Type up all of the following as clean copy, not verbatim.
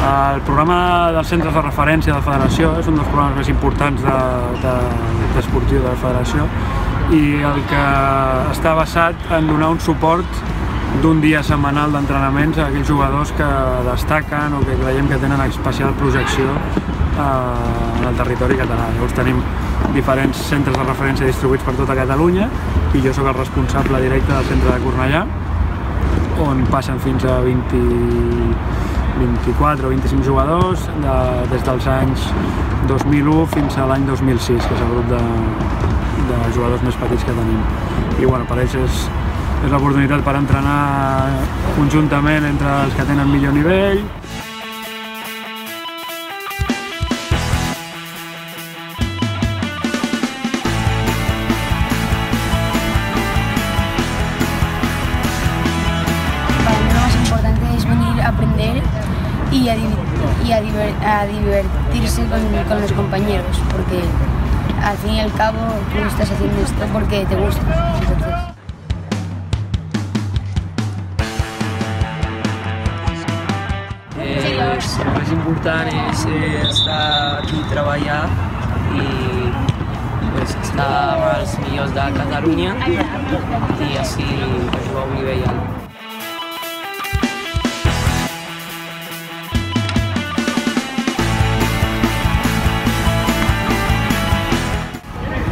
El programa dels centres de referència de la federació és un dels programes més importants d'esportiu de la federació i el que està basat en donar un suport d'un dia setmanal d'entrenaments a aquells jugadors que destaquen o que creiem que tenen especial projecció en el territori català. Llavors tenim diferents centres de referència distribuïts per tota Catalunya i jo sóc el responsable directe del centre de Cornellà, on passen fins a 24 o 25 jugadors des dels anys 2001 fins a l'any 2006, que és el grup de jugadors més petits que tenim. I bueno, per ells és l'oportunitat per entrenar conjuntament entre els que tenen millor nivell. Aprender y a divertirse con los compañeros, porque al fin y al cabo tú estás haciendo esto porque te gusta. Entonces... El més important és estar aquí, treballar i estar amb els millors de Catalunya i així jugar a un nivell alt.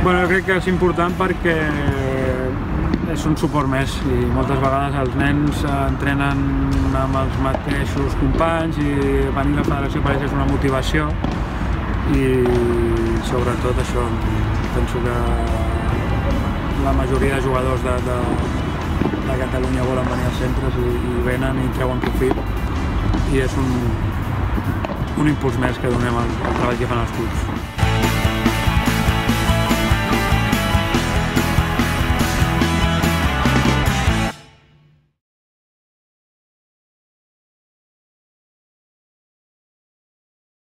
Bueno, jo crec que és important perquè és un suport més i moltes vegades els nens entrenen amb els mateixos companys i venir a la federació per ells és una motivació i sobretot això, penso que la majoria de jugadors de Catalunya volen venir als centres i venen i treuen profit i és un impuls més que donem al treball que fan els clubs.